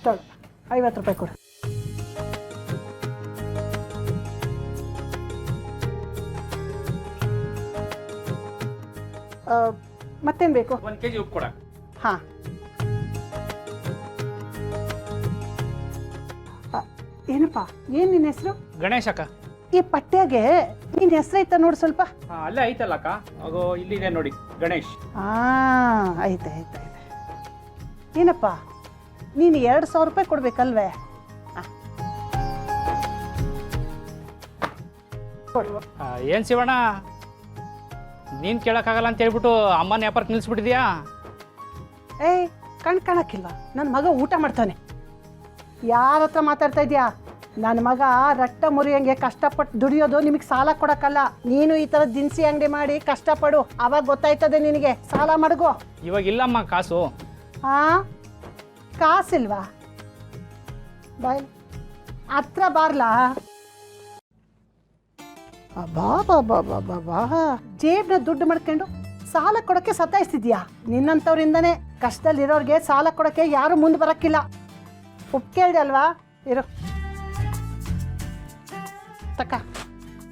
ತಗೊಳ್ಳಿ 50 ರೂಪಾಯಿ ಕೊಡು. ಮತ್ತೇನು ಬೇಕು? 1 kg ಉಪ್ಪು ಕೊಡ. ಹಾಂ. ಏನಪ್ಪ, ಏನು ನಿನ್ನ ಹೆಸರು? ಗಣೇಶ್ ಅಕ್ಕ. ಈ ಪಟ್ಟ್ಯಾಗೆ ನಿನ್ನ ಹೆಸರು ಐತ ನೋಡಿ ಸ್ವಲ್ಪ. ಅಲ್ಲೇ ಐತಲ್ಲ ಅಕ್ಕ, ಅದು ಇಲ್ಲಿದೆ ನೋಡಿ, ಗಣೇಶ್. ಹಾಂ, ಐತೆ. ಏನಪ್ಪ, ನೀನು 2000 ರೂಪಾಯಿ ಕೊಡ್ಬೇಕಲ್ವೇ? ಏನು ಶಿವಣ್ಣ, ನೀನು ಕೇಳೋಕ್ಕಾಗಲ್ಲ ಅಂತ ಹೇಳ್ಬಿಟ್ಟು ಅಮ್ಮನ ವ್ಯಾಪಾರಕ್ಕೆ ನಿಲ್ಲಿಸ್ಬಿಟ್ಟಿದ್ಯಾ? ಏಯ್, ಕಾಣಕ್ಕಿಲ್ವಾ? ನನ್ನ ಮಗ ಊಟ ಮಾಡ್ತಾನೆ. ಯಾರ ಹತ್ರ ಮಾತಾಡ್ತಾ ಇದೆಯಾ? ನನ್ನ ಮಗ ರಟ್ಟ ಮುರಿಯಂಗೆ ಕಷ್ಟಪಟ್ಟು ದುಡಿಯೋದು ನಿಮಗೆ ಸಾಲ ಕೊಡೋಕ್ಕಲ್ಲ. ನೀನು ಈ ಥರ ದಿನಸಿ ಅಂಗಡಿ ಮಾಡಿ ಕಷ್ಟಪಡು, ಅವಾಗ ಗೊತ್ತಾಯ್ತದೆ ನಿನಗೆ. ಸಾಲ ಮಡಗು. ಇವಾಗ ಇಲ್ಲಮ್ಮ ಕಾಸು. ಹಾಂ, ಕಾಸಿಲ್ವಾ? ಬಾಯ್ ಹತ್ರ ಬಾರ್ಲಾ? ಬಾ ಜೇಬ್ನ ದುಡ್ಡು ಮಾಡ್ಕೊಂಡು ಸಾಲ ಕೊಡೋಕ್ಕೆ ಸತಾಯಿಸ್ತಿದ್ಯಾ? ನಿನ್ನಂಥವ್ರಿಂದನೇ ಕಷ್ಟದಲ್ಲಿರೋರಿಗೆ ಸಾಲ ಕೊಡೋಕ್ಕೆ ಯಾರು ಮುಂದೆ ಬರೋಕ್ಕಿಲ್ಲ. ಉಪ್ಪು ಕೇಳಿದೆ ಅಲ್ವಾ? ಇರು, ತಕ್ಕ.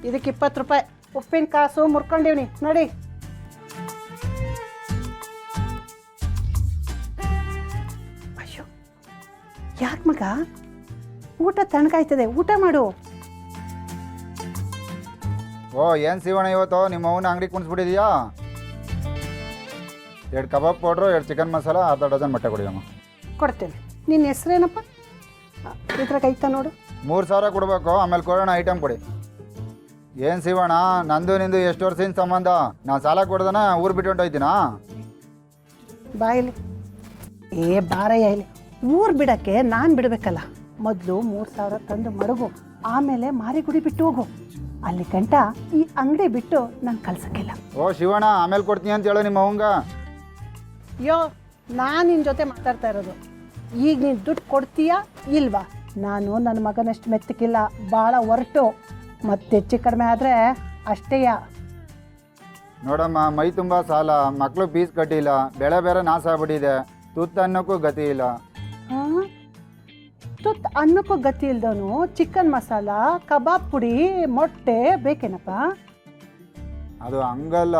ಇದಕ್ಕೆ 20 ರೂಪಾಯಿ ಉಪ್ಪಿನ ಕಾಸು ಮುರ್ಕೊಂಡಿವ್ನಿ ನೋಡಿ. ಅಯ್ಯೋ, ಯಾಕೆ ಮಗ? ಊಟ ತಣ್ಣಗಾಯ್ತದೆ, ಊಟ ಮಾಡು. ಓ, ಏನು ಶಿವಣ್ಣ ಇವತ್ತು ನಿಮ್ಮ ಅವನ ಅಂಗಡಿ ಕುಣಿಸ್ಬಿಟ್ಟಿದೆಯಾ? 2 ಕಬಾಬ್ ಪೌಡ್ರು, 2 ಚಿಕನ್ ಮಸಾಲ, ಅರ್ಧ ಡಜನ್ ಮೊಟ್ಟೆ ಕೊಡಿ ಅಮ್ಮ. ಕೊಡ್ತೇನೆ. ನಿನ್ನ ಹೆಸ್ರೇನಪ್ಪ? ಇದ್ರಾಗ ಐತ ನೋಡು. 3000 ಕೊಡಬೇಕು, ಆಮೇಲೆ ಕೊಡೋಣ ಐಟಮ್ ಕೊಡಿ. ಏನು ಶಿವಣ್ಣ, ನಂದು ನಿಂದು ಎಷ್ಟು ವರ್ಷದಿಂದ ಸಂಬಂಧ? ನಾನು ಸಾಲ ಕೊಡ್ದನ ಊರು ಬಿಟ್ಟು ಹೊಂಟೋಯ್ತೀನಾ? ಬಾಯಿಲಿ. ಬಾರಯ್ಯ ಇಲ್ಲಿ. ಊರು ಬಿಡೋಕ್ಕೆ ನಾನು ಬಿಡಬೇಕಲ್ಲ. ಮೊದಲು 3000 ತಂದು ಮಡಗು, ಆಮೇಲೆ ಮಾರಿಗುಡಿ ಬಿಟ್ಟು ಹೋಗು. ಅಲ್ಲಿ ಗಂಟ ಈ ಅಂಗಡಿ ಬಿಟ್ಟು ನಾನು ಕಳ್ಸಕ್ಕಿಲ್ಲ. ಓ ಶಿವಣ್ಣ, ಆಮೇಲೆ ಕೊಡ್ತೀನಿ ಅಂತ ಹೇಳು ನಿಮ್ಮ ಅವಂಗ. ಅಯ್ಯೋ, ನಾನು ನಿನ್ನ ಜೊತೆ ಮಾತಾಡ್ತಾ ಇರೋದು. ಈಗ ನೀನು ದುಡ್ಡು ಕೊಡ್ತೀಯಾ ಇಲ್ವಾ? ನಾನು ನನ್ನ ಮಗನಷ್ಟು ಮೆತ್ತಕ್ಕಿಲ್ಲ, ಭಾಳ ಹೊರಟು. ಮತ್ತೆ ಹೆಚ್ಚು ಕಡಿಮೆ ಆದರೆ ಅಷ್ಟೇಯ. ನೋಡಮ್ಮ, ಮೈ ತುಂಬ ಸಾಲ, ಮಕ್ಕಳು ಫೀಸ್ ಕಟ್ಟಿಲ್ಲ, ಬೆಳೆ ಬೇರೆ ನಾಶ ಆಗ್ಬಿಟ್ಟಿದೆ, ತುತ್ತು ಅನ್ನೋಕ್ಕೂ ಗತಿ ಇಲ್ಲ. ಹಾಂ, ತುತ್ತು ಅನ್ನಕ್ಕೂ ಗತಿ ಇಲ್ದವನು ಚಿಕನ್ ಮಸಾಲ, ಕಬಾಬ್ ಪುಡಿ, ಮೊಟ್ಟೆ ಬೇಕೇನಪ್ಪ? ಅದು ಹಂಗಲ್ಲ.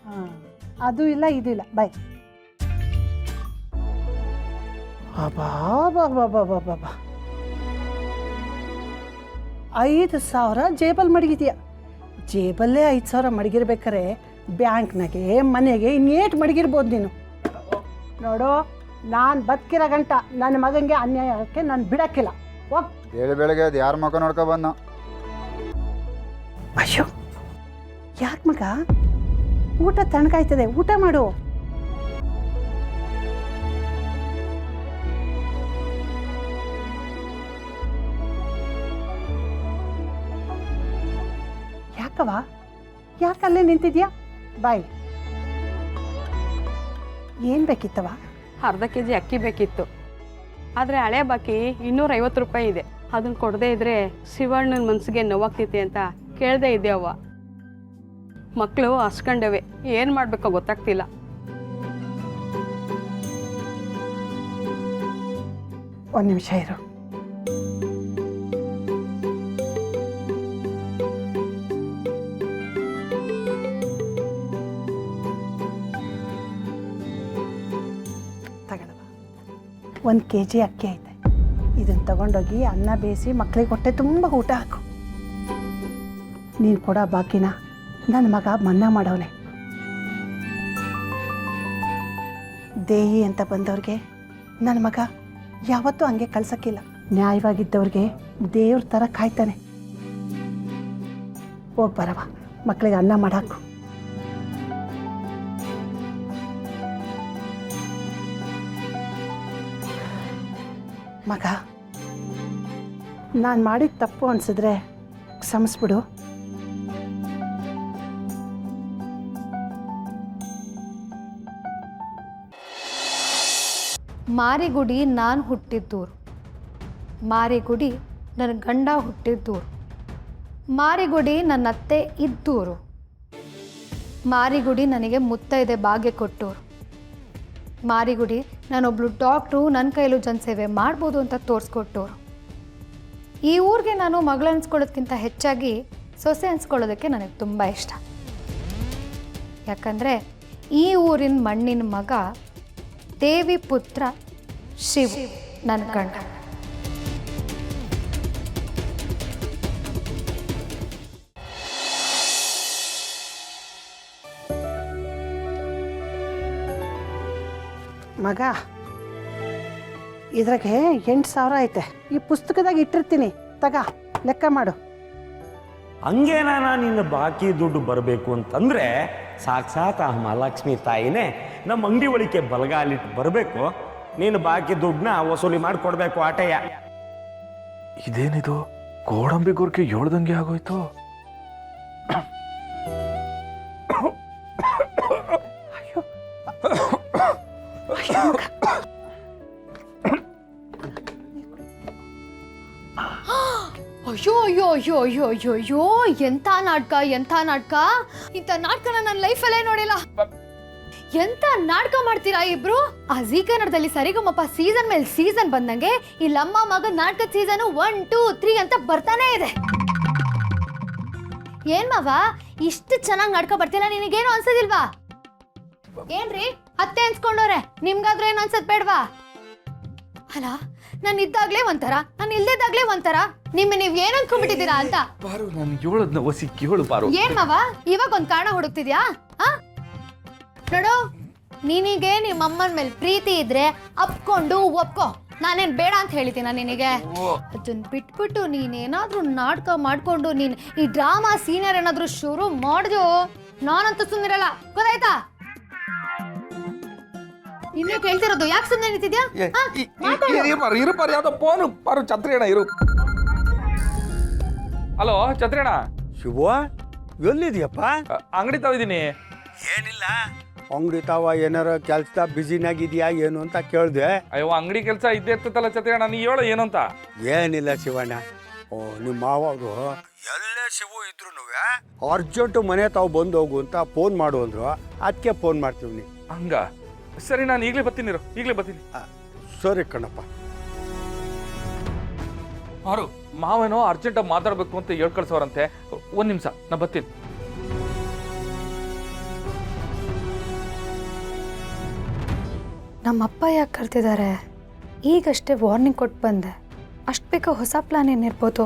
ಹಾಂ, ಅದು ಇಲ್ಲ ಇದು ಇಲ್ಲ. ಬಾಯ್. ಅಬ್ಬಾ 5000 ಜೇಬಲ್ಲಿ ಮಡಗಿದೆಯಾ? ಜೇಬಲ್ಲೇ 5000 ಮಡಗಿರ್ಬೇಕಾರೆ ಬ್ಯಾಂಕ್ನಾಗೆ, ಮನೆಗೆ ಇನ್ನೇಟು ಮಡಗಿರ್ಬೋದು ನೀನು. ನೋಡು, ನಾನು ಬದುಕಿರೋ ಗಂಟ ನನ್ನ ಮಗನಿಗೆ ಅನ್ಯಾಯಕ್ಕೆ ನಾನು ಬಿಡೋಕ್ಕಿಲ್ಲ. ಹೋಗ್. ಬೆಳಗ್ಗೆ ಅದು ಯಾರ ಮಕ್ಕ ನೋಡ್ಕೊ ಬಂದು? ಅಯ್ಯೋ, ಯಾಕೆ ಮಗ? ಊಟ ತಣ್ಣಗಾಯ್ತದೆ, ಊಟ ಮಾಡು. ಯಾಕವ? ಯಾಕಲ್ಲೇ ನಿಂತಿದ್ಯಾ? ಬಾಯ್. ಏನು ಬೇಕಿತ್ತವ? ಅರ್ಧ kg ಅಕ್ಕಿ ಬೇಕಿತ್ತು. ಆದರೆ ಹಳೆ ಬಾಕಿ 250 ರೂಪಾಯಿ ಇದೆ. ಅದನ್ನು ಕೊಡದೇ ಇದ್ದರೆ ಶಿವಣ್ಣನ ಮನಸ್ಸಿಗೆ ನೋವಾಗ್ತೈತೆ ಅಂತ ಕೇಳದೇ ಇದ್ದೆ ಅವ್ವ. ಮಕ್ಕಳು ಹಸ್ಕೊಂಡವೆ, ಏನು ಮಾಡಬೇಕೋ ಗೊತ್ತಾಗ್ತಿಲ್ಲ. ಒಂದು ನಿಮಿಷ ಇರು. ತಗೊಳವ, 1 kg ಅಕ್ಕಿ ಐತೆ. ಇದನ್ನು ತಗೊಂಡೋಗಿ ಅನ್ನ ಬೇಯಿಸಿ ಮಕ್ಕಳಿಗೆ ಹೊಟ್ಟೆ ತುಂಬ ಊಟ ಹಾಕು. ನೀನು ಕೊಡೋ ಬಾಕಿನ ನನ್ನ ಮಗ ಮನ್ನಾ ಮಾಡವನೆ. ದೇಹಿ ಅಂತ ಬಂದವ್ರಿಗೆ ನನ್ನ ಮಗ ಯಾವತ್ತೂ ಹಂಗೆ ಕಳ್ಸಕ್ಕಿಲ್ಲ. ನ್ಯಾಯವಾಗಿದ್ದವ್ರಿಗೆ ದೇವ್ರ ಥರ ಕಾಯ್ತಾನೆ. ಹೋಗಿ ಬರವ, ಮಕ್ಕಳಿಗೆ ಅನ್ನ ಮಾಡಾಕು. ಮಗ, ನಾನು ಮಾಡಿದ ತಪ್ಪು ಅನಿಸಿದ್ರೆ ಕ್ಷಮಿಸ್ಬಿಡು. ಮಾರಿಗುಡಿ ನಾನು ಹುಟ್ಟಿದ್ದೂರು, ಮಾರಿಗುಡಿ ನನ್ನ ಗಂಡ ಹುಟ್ಟಿದ್ದೂರು, ಮಾರಿಗುಡಿ ನನ್ನ ಅತ್ತೆ ಇದ್ದೂರು, ಮಾರಿಗುಡಿ ನನಗೆ ಮುತ್ತೈದೆ ಭಾಗ್ಯ ಕೊಟ್ಟೂರು. ಮಾರಿಗುಡಿ ನಾನೊಬ್ಳು ಡಾಕ್ಟ್ರು ನನ್ನ ಕೈಲೂ ಜನಸೇವೆ ಮಾಡ್ಬೋದು ಅಂತ ತೋರಿಸ್ಕೊಟ್ಟವ್ರು. ಈ ಊರಿಗೆ ನಾನು ಮಗಳು ಅನ್ಸ್ಕೊಳ್ಳೋದಕ್ಕಿಂತ ಹೆಚ್ಚಾಗಿ ಸೊಸೆ ಅನ್ಸ್ಕೊಳ್ಳೋದಕ್ಕೆ ನನಗೆ ತುಂಬ ಇಷ್ಟ. ಯಾಕಂದರೆ ಈ ಊರಿನ ಮಣ್ಣಿನ ಮಗ ದೇವಿ ಪುತ್ರ ಶಿವ ನನ್ನ ಗಂಡ. ಮಗ, ಇದ್ರಾಗೆ 8,000 ಐತೆ. ಈ ಪುಸ್ತಕದಾಗ ಇಟ್ಟಿರ್ತೀನಿ, ತಗ ಲೆಕ್ಕ ಮಾಡು. ಹಂಗೇನ ನಿನ್ನ ಬಾಕಿ ದುಡ್ಡು ಬರಬೇಕು ಅಂತಂದ್ರೆ ಸಾಕ್ಷಾತ್ ಆ ಮಹಾಲಕ್ಷ್ಮಿ ತಾಯಿನೇ ನಮ್ಮ ಅಂಗಡಿ ಒಳಿಕೆ ಬಲಗಾಲಿಟ್ಟು ಬರಬೇಕು. ನೀನು ಬಾಕಿ ದುಡ್ಡನ್ನ ವಸೂಲಿ ಮಾಡಿಕೊಡ್ಬೇಕು ಆಟಯ್ಯ. ಇದೇನಿದು ಗೋಡಂಬಿ ಗೋರ್ಕೆ ಹೇಳ್ದಂಗೆ ಆಗೋಯ್ತು. ಅಯ್ಯೋ ಅಯ್ಯೋ ಅಯ್ಯೋ ಅಯ್ಯೋ ಅಯ್ಯೋ ಅಯ್ಯೋ, ಎಂಥ ನಾಟಕ ಎಂಥ ನಾಟಕ! ಇಂಥ ನಾಟಕನ ನನ್ನ ಲೈಫಲ್ಲೇ ನೋಡಿಲ್ಲ. ಎಂಥ ನಾಟಕ ಮಾಡ್ತೀರಾ ಇಬ್ರು? ಆ ಜೀ ಕನ್ನಡದಲ್ಲಿ ಸರಿಗಮಪ ಸೀಸನ್ ಮೇಲೆ ಸೀಸನ್ ಬಂದಂಗೆ ಈ ಲಮ್ಮ ಮಗ ನಾಟಕದ ಸೀಸನ್ 1, 2, 3 ಅಂತ ಬರ್ತಾನೆ ಇದೆ. ಏನ್ ಮಾವ ಇಷ್ಟು ಚೆನ್ನಾಗಿ ನಾಟಕ ಬರ್ತಿಲ್ಲ, ನಿನಗೇನು ಅನ್ಸೋದಿಲ್ವಾ? ಏನ್ರಿ ಅತ್ತೆ ಅನ್ಸ್ಕೊಂಡವ್ರೆ, ನಿಮ್ಗಾದ್ರೆ ಏನು ಅನ್ಸದ್ ಬೇಡ್ವಾ? ಅಲ್ಲ, ನಾನು ಇದ್ದಾಗ್ಲೇ ಒಂಥರ, ನಾನು ಇಲ್ದಿದ್ದಾಗ್ಲೇ ಒಂಥರ. ನೀವ್ ಏನ್ ಅನ್ಕೊಂಡ್ಬಿಟ್ಟಿದ್ದೀರಾ ಅಂತ. ಪಾರು, ನಾನು ಹೇಳದ್ನ ಒಸಿ ಕೇಳು ಪಾರು. ಏನ್ ಮಾವ ಇವಾಗ ಒಂದ್ ಕಾರಣ ಹುಡುಕ್ತಿದ್ಯಾ? ನೋಡು, ನಿನಗೆ ನಿಮ್ಮ ಅಮ್ಮನ ಮೇಲೆ ಪ್ರೀತಿ ಇದ್ರೆ ಅಪ್ಕೊಂಡು ಒಪ್ಕೋ. ನಾನೇನ್ ಬೇಡ ಅಂತ ಹೇಳಿದ್ದೀನ ನಿನಗೆ? ಅದನ್ನ ಬಿಟ್ಬಿಟ್ಟು ನೀನೇನಾದ್ರೂ ನಾಟಕ ಮಾಡ್ಕೊಂಡು ನೀನ್ ಈ ಡ್ರಾಮಾ ಸೀನಿಯರ್ ಏನಾದ್ರೂ ಶುರು ಮಾಡಿದ್ಯೋ ನಾನಂತೂ ಸುಮ್ಮನಿರಲ್ಲ, ಗೊತ್ತಾಯ್ತಾ? ಇನ್ನೇ ಕೇಳ್ತಿರೋದು, ಯಾಕೆ ಸುಮ್ಮನೆ ನಿಂತಿದ್ಯಾ? ಇರು ಪಾರು, ಯಾವ್ದೋ ಫೋನು ಪಾರು. ಛತ್ರಿ ಅಣ್ಣ ಇರು. ಹಲೋ ಛತ್ರಿ ಅಣ್ಣ. ಶಿವ, ಎಲ್ಲಿದ್ಯಪ್ಪ? ಅಂಗಡಿ ತಾವಿದ್ದೀನಿ. ಏನಿಲ್ಲ, ಅಂಗಡಿ ತಾವ ಏನಾರ ಕೆಲ್ಸದ ಬ್ಯುಸಿನಾಗಿದ್ಯಾ ಏನು ಅಂತ ಕೇಳಿದೆ. ಅಯ್ಯೋ, ಅಂಗಡಿ ಕೆಲಸ ಇದ್ದೇ ಇರ್ತಲ್ಲ ಛತ್ರಿ ಅಣ್ಣ, ನೀ ಹೇಳು ಏನಂತ. ಏನಿಲ್ಲ ಶಿವಣ್ಣ, ನಿಮ್ಮ ಮಾವರು ಎಲ್ಲೇ ಶಿವು ಇದ್ರು ಅರ್ಜೆಂಟು ಮನೆ ತಾವು ಬಂದು ಹೋಗು ಅಂತ ಫೋನ್ ಮಾಡು ಅಂದ್ರು. ಅದಕ್ಕೆ ಫೋನ್ ಮಾಡ್ತೀವಿ. ಹಂಗ ಸರಿ, ನಾನು ಈಗಲೇ ಬರ್ತೀನಿ. ಈಗಲೇ ಬರ್ತೀನಿ. ಸರಿ ಕಣಪ್ಪ. ಮಾರು, ಮಾವೇನೋ ಅರ್ಜೆಂಟಾಗಿ ಮಾತಾಡ್ಬೇಕು ಅಂತ ಹೇಳ್ಕಳ್ಸೋರಂತೆ. ಒಂದ್ ನಿಮಿಷ, ನಾ ಬರ್ತೀನಿ. ನಮ್ಮಪ್ಪ ಯಾಕೆ ಕರ್ತಿದ್ದಾರೆ? ಈಗಷ್ಟೇ ವಾರ್ನಿಂಗ್ ಕೊಟ್ಟು ಬಂದೆ. ಅಷ್ಟು ಬೇಗ ಹೊಸ ಪ್ಲಾನ್ ಏನಿರ್ಬೋದು?